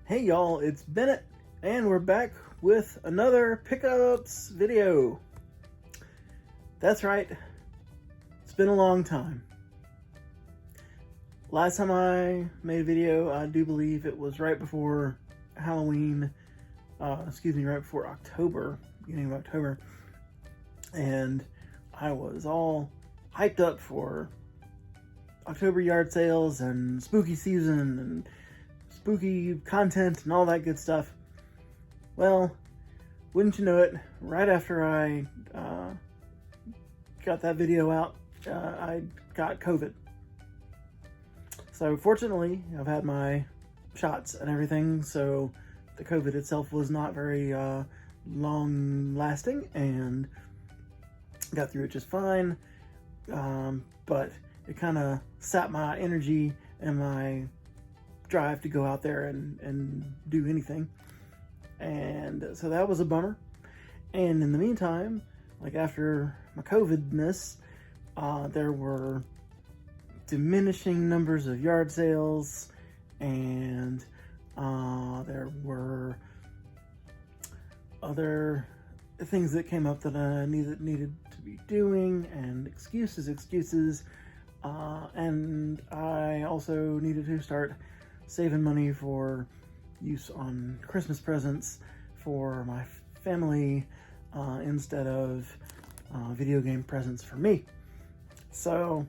Hey y'all, it's Bennett, and we're back with another pickups video. That's right, it's been a long time. Last time I made a video, I do believe it was right before Halloween, right before October, beginning of October, and I was all hyped up for October yard sales and spooky season and spooky content and all that good stuff. Well, wouldn't you know it, right after I got that video out, I got COVID. So fortunately, I've had my shots and everything, so the COVID itself was not very long lasting and got through it just fine. But it kind of sapped my energy and my drive to go out there and do anything. And so that was a bummer. And in the meantime, like after my COVID-ness, there were diminishing numbers of yard sales, and there were other things that came up that I needed to be doing, and excuses, and I also needed to start saving money for use on Christmas presents for my family instead of video game presents for me. So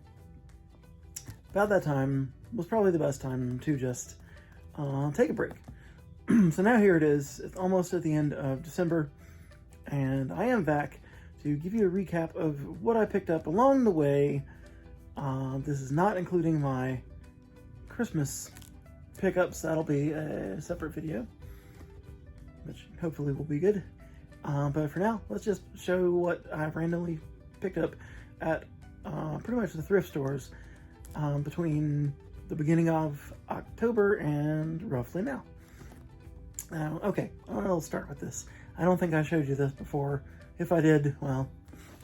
about that time was probably the best time to just take a break. So now here it is. It's almost at the end of December, and I am back to give you a recap of what I picked up along the way. This is not including my Christmas pickups. That'll be a separate video, which hopefully will be good. But for now, let's just show what I randomly picked up at pretty much the thrift stores between the beginning of October and roughly now. Okay, I'll start with this. I don't think I showed you this before. If I did, well,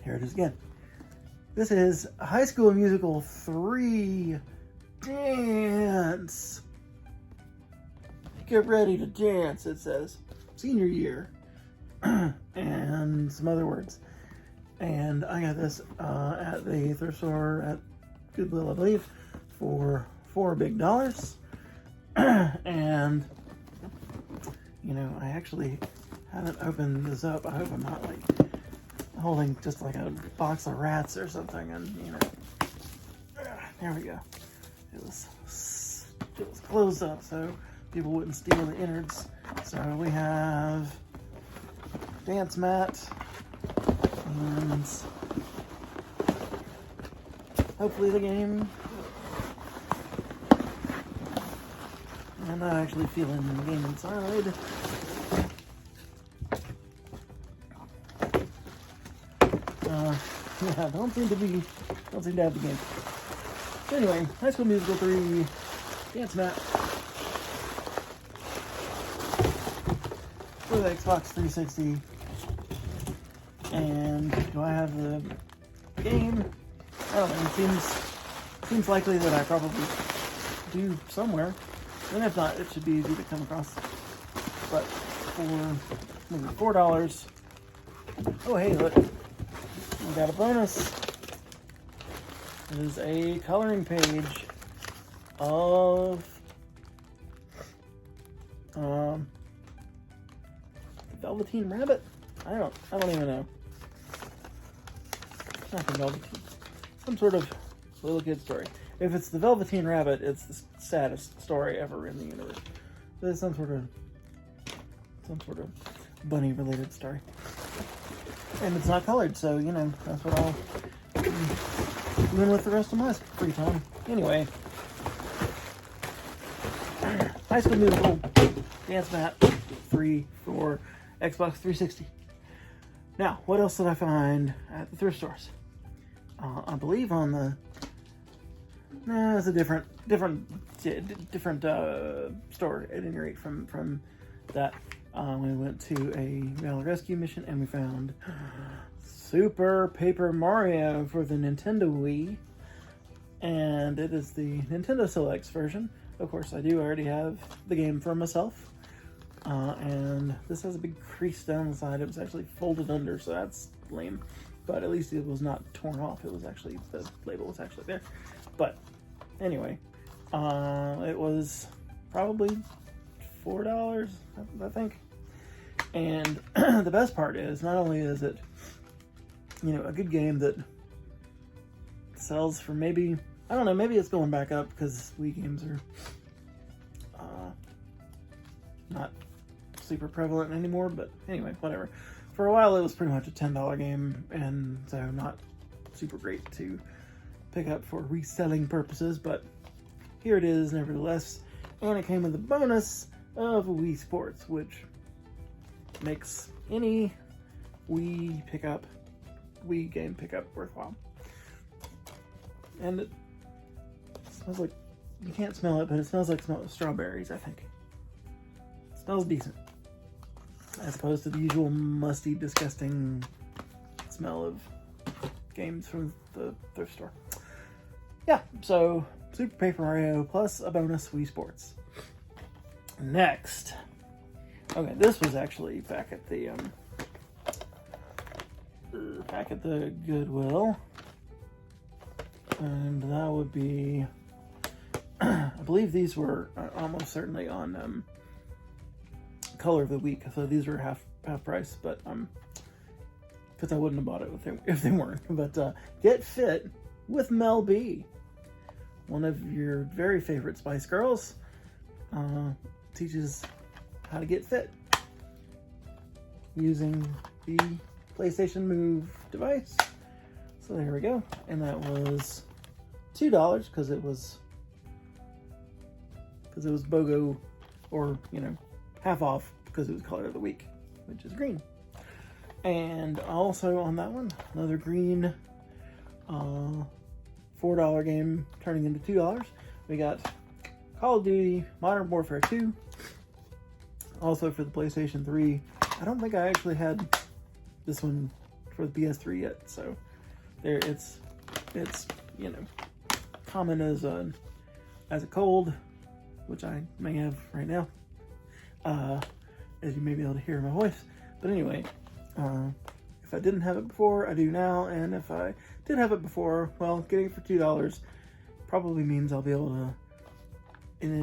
here it is again. This is High School Musical 3 Dance. Get ready to dance, it says. Senior year. And some other words. And I got this at the thrift store at Goodwill, I believe, for $4 big. And, you know, I actually haven't opened this up. I hope I'm not, like, holding just like a box of rats or something. And, you know, there we go. It was closed up so people wouldn't steal the innards. So we have dance mat and hopefully the game. I'm not actually feeling the game inside. Yeah, don't seem to have the game. So anyway, High School Musical 3 dance mat for the Xbox 360. And do I have the game? I don't know. It seems likely that I probably do somewhere. And if not, it should be easy to come across. But for maybe $4. Oh hey, look. We got a bonus. It is a coloring page of Velveteen Rabbit. I don't even know. It's not the Velveteen. Some sort of little kid story. If it's the Velveteen Rabbit, it's the saddest story ever in the universe. But it's some sort of bunny related story. And it's not colored, so, you know, that's what I'll be doing with the rest of my free time. Anyway, High School Musical Dance Mat 3 for Xbox 360. Now, what else did I find at the thrift stores? I believe on the... Nah, it's a different store, at any rate, from that. We went to a Valor Rescue mission and we found Super Paper Mario for the Nintendo Wii. And it is the Nintendo Selects version. Of course, I do already have the game for myself. And this has a big crease down the side. It was actually folded under, so that's lame. But at least it was not torn off. It was actually, the label was actually there. But anyway, it was probably $4, I think. And the best part is, not only is it, you know, a good game that sells for maybe, I don't know, maybe it's going back up because Wii games are not super prevalent anymore, but anyway, whatever. For a while it was pretty much a $10 game, and so not super great to pick up for reselling purposes, but here it is nevertheless, and it came with a bonus of Wii Sports, which makes any Wii game pickup worthwhile. And it smells like, you can't smell it, but it smells like strawberries, I think. It smells decent, as opposed to the usual musty, disgusting smell of games from the thrift store. Yeah, so Super Paper Mario plus a bonus Wii Sports. Next, okay, this was actually back at the Goodwill, and that would be, I believe these were almost certainly on Color of the Week, so these were half price, but because I wouldn't have bought it if they weren't. But Get Fit with Mel B, one of your very favorite Spice Girls, teaches how to get fit using the PlayStation Move device. So there we go, and that was $2 because it was BOGO, or you know, half off because it was Color of the Week, which is green. And also on that one, another green $4 game turning into $2. We got Call of Duty Modern Warfare 2, also for the PlayStation 3. I don't think I actually had this one for the PS3 yet, so there it's you know, common as a cold, which I may have right now, as you may be able to hear in my voice. But anyway, if I didn't have it before, I do now, and if I did have it before, well, getting it for $2 probably means I'll be able to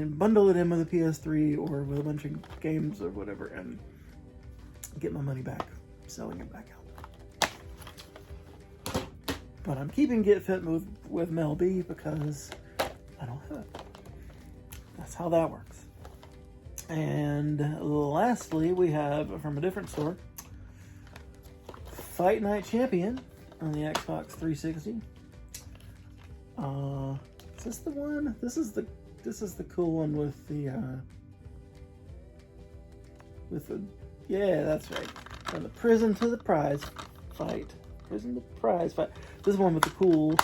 bundle it in with a PS3 or with a bunch of games or whatever, and get my money back, selling it back out. But I'm keeping Get Fit with Mel B because I don't have it. That's how that works. And lastly, we have from a different store, Fight Night Champion on the Xbox 360. Is this the one? This is the cool one with the yeah, that's right. From the prison to the prize fight. Prison to prize fight. This is one with the cool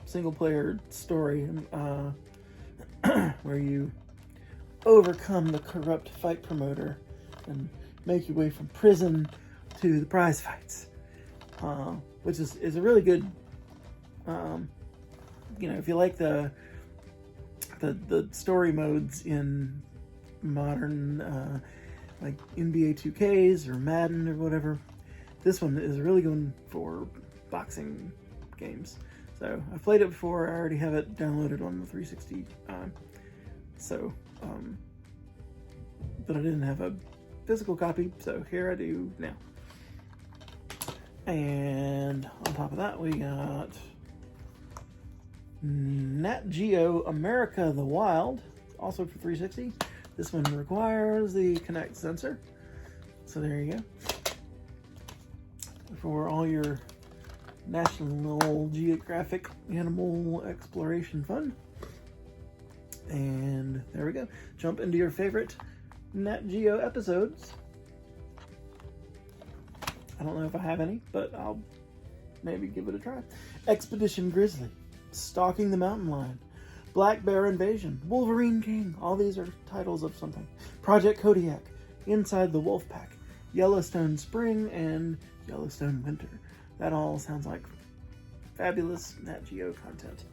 single player story, where you overcome the corrupt fight promoter and make your way from prison to the prize fights, which is a really good, you know, if you like the story modes in modern like NBA 2Ks or Madden or whatever, this one is really good for boxing games. So I've played it before. I already have it downloaded on the 360, but I didn't have a physical copy, so here I do now. And on top of that, we got Nat Geo America the Wild, also for 360. This one requires the Kinect sensor, so there you go. For all your National Geographic animal exploration fun. And there we go. Jump into your favorite Nat Geo episodes. I don't know if I have any, but I'll maybe give it a try. Expedition Grizzly, Stalking the Mountain Lion, Black Bear Invasion, Wolverine King. All these are titles of something. Project Kodiak, Inside the Wolf Pack, Yellowstone Spring, and Yellowstone Winter. That all sounds like fabulous Nat Geo content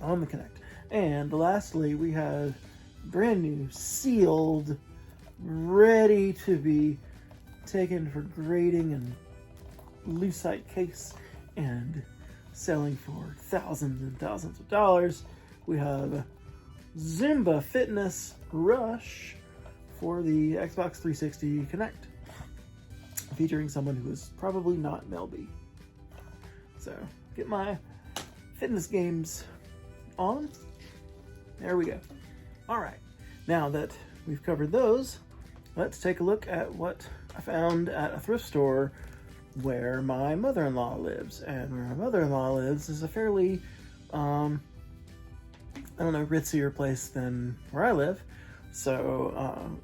on the Kinect. And lastly, we have brand new, sealed, ready to be taken for grading and lucite case and selling for thousands and thousands of dollars. We have Zumba Fitness Rush for the Xbox 360 Kinect, featuring someone who is probably not Mel B. So, get my fitness games on. There we go. All right, now that we've covered those, let's take a look at what I found at a thrift store where my mother-in-law lives. And where my mother-in-law lives is a fairly, I don't know, ritzier place than where I live. So,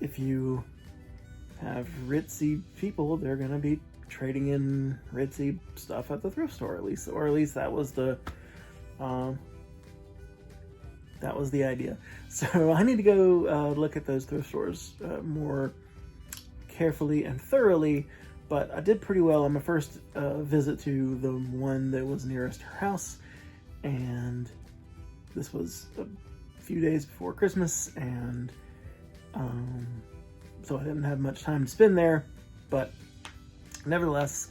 if you have ritzy people, they're going to be trading in ritzy stuff at the thrift store, at least that was the idea. So I need to go look at those thrift stores more carefully and thoroughly, but I did pretty well on my first visit to the one that was nearest her house, and this was a few days before Christmas, and so I didn't have much time to spend there, but nevertheless,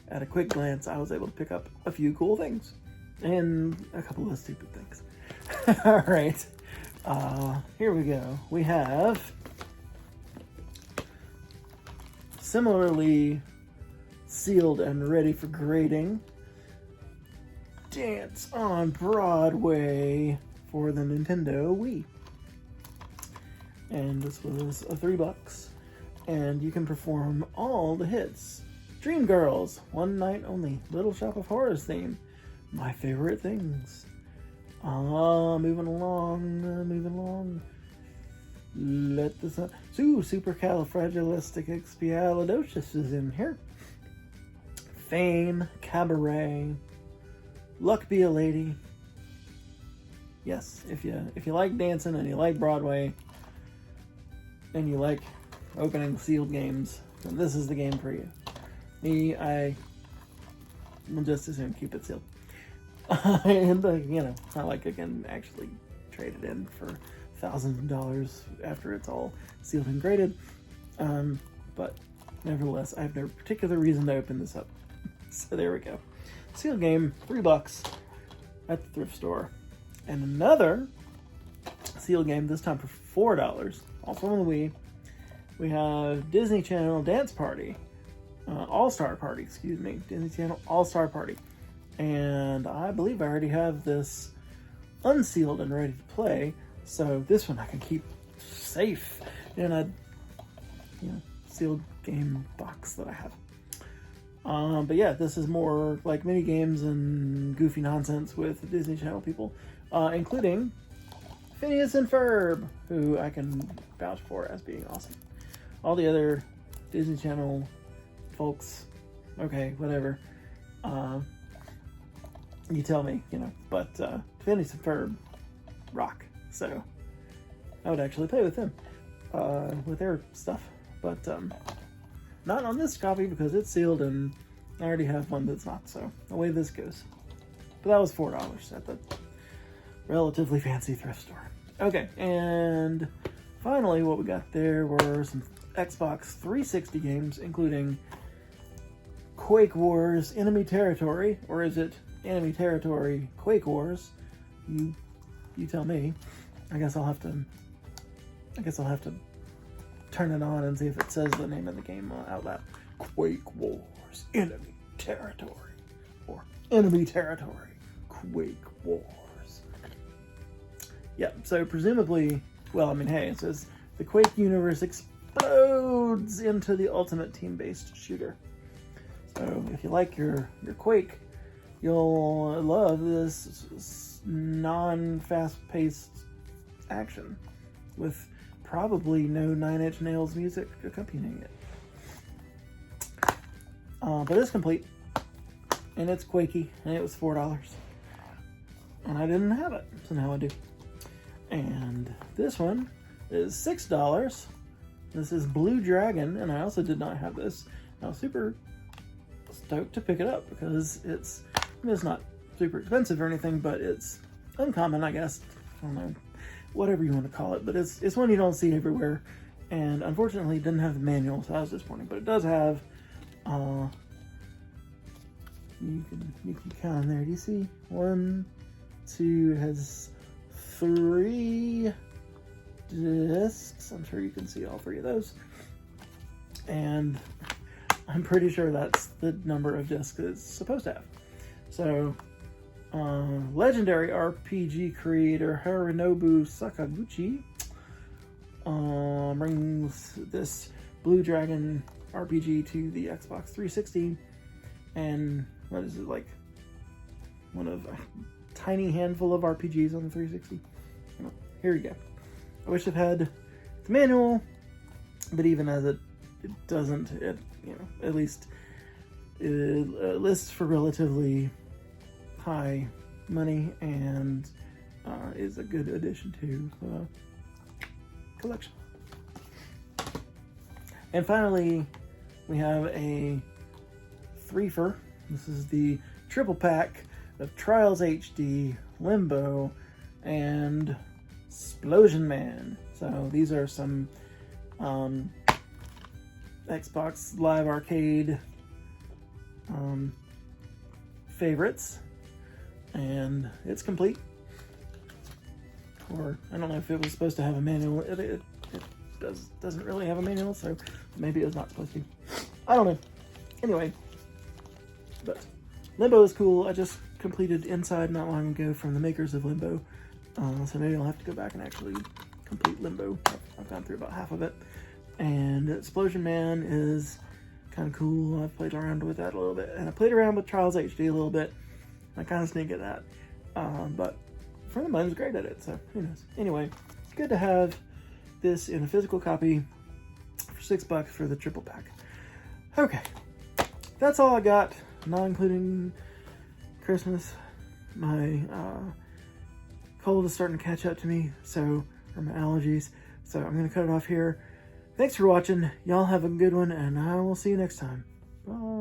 at a quick glance, I was able to pick up a few cool things and a couple of stupid things. All right, here we go. We have similarly sealed and ready for grading Dance on Broadway for the Nintendo Wii. And this was $3, and you can perform all the hits. Dreamgirls, One Night Only, Little Shop of Horrors theme, My Favorite Things. Moving along. Let this up. Supercalifragilisticexpialidocious is in here. Fame, Cabaret, Luck Be a Lady. Yes, if you like dancing and you like Broadway and you like opening sealed games, then this is the game for you. Me, I will just as soon keep it sealed. And I like I can actually trade it in for thousands of dollars after it's all sealed and graded. But nevertheless, I have no particular reason to open this up. So there we go. Sealed game, $3 at the thrift store. And another sealed game, this time for $4, also on the Wii. We have Disney Channel Dance Party, All-Star Party, excuse me, Disney Channel All-Star Party. And I believe I already have this unsealed and ready to play, so this one I can keep safe in a sealed game box that I have. But yeah, this is more like mini games and goofy nonsense with Disney Channel people, including Phineas and Ferb, who I can vouch for as being awesome. All the other Disney Channel folks, okay, whatever. You tell me, but Phineas and Ferb rock. So I would actually play with them, with their stuff, but not on this copy because it's sealed and I already have one that's not, so away this goes. But that was $4 at the relatively fancy thrift store. Okay, and finally what we got there were some Xbox 360 games, including Quake Wars Enemy Territory, or is it Enemy Territory Quake Wars? You tell me. I guess I'll have to turn it on and see if it says the name of the game out loud. Quake Wars Enemy Territory, or Enemy Territory Quake Wars. Yeah, so presumably, well, I mean, hey, it says the Quake universe explodes into the ultimate team-based shooter. So if you like your Quake, you'll love this non-fast-paced action with probably no Nine Inch Nails music accompanying it. But it's complete, and it's Quakey, and it was $4. And I didn't have it, so now I do. And this one is $6. This is Blue Dragon, and I also did not have this. I was super stoked to pick it up because it's not super expensive or anything, but it's uncommon, I guess, don't know, whatever you want to call it, but it's one you don't see everywhere. And unfortunately, it didn't have the manual, so I was disappointed. But it does have, you can count in there. Do you see? 1, 2. It has 3 discs. I'm sure you can see all 3 of those. And I'm pretty sure that's the number of discs it's supposed to have. So, legendary RPG creator Hironobu Sakaguchi brings this Blue Dragon RPG to the Xbox 360, and what is it, like one of a tiny handful of RPGs on the 360. Here you go. I wish it had the manual, but even as it doesn't, it, you know, at least it lists for relatively high money and is a good addition to the collection. And finally, we have a threefer. This is the triple pack of Trials HD, Limbo, and Explosion Man. So these are some Xbox Live Arcade favorites, and it's complete. Or I don't know if it was supposed to have a manual. It doesn't really have a manual, so maybe it was not supposed to. I don't know. Anyway, but Limbo is cool. I just completed Inside not long ago from the makers of Limbo, so maybe I'll have to go back and actually complete Limbo. I've gone through about half of it. And Explosion Man is kind of cool. I've played around with that a little bit, and I played around with Trials HD a little bit. I kind of sneak at that, but for the money's great at it, so who knows. Anyway, good to have this in a physical copy for $6 for the triple pack. Okay, that's all I got, not including Christmas. My cold is starting to catch up to me, or my allergies, so I'm going to cut it off here. Thanks for watching. Y'all have a good one, and I will see you next time. Bye.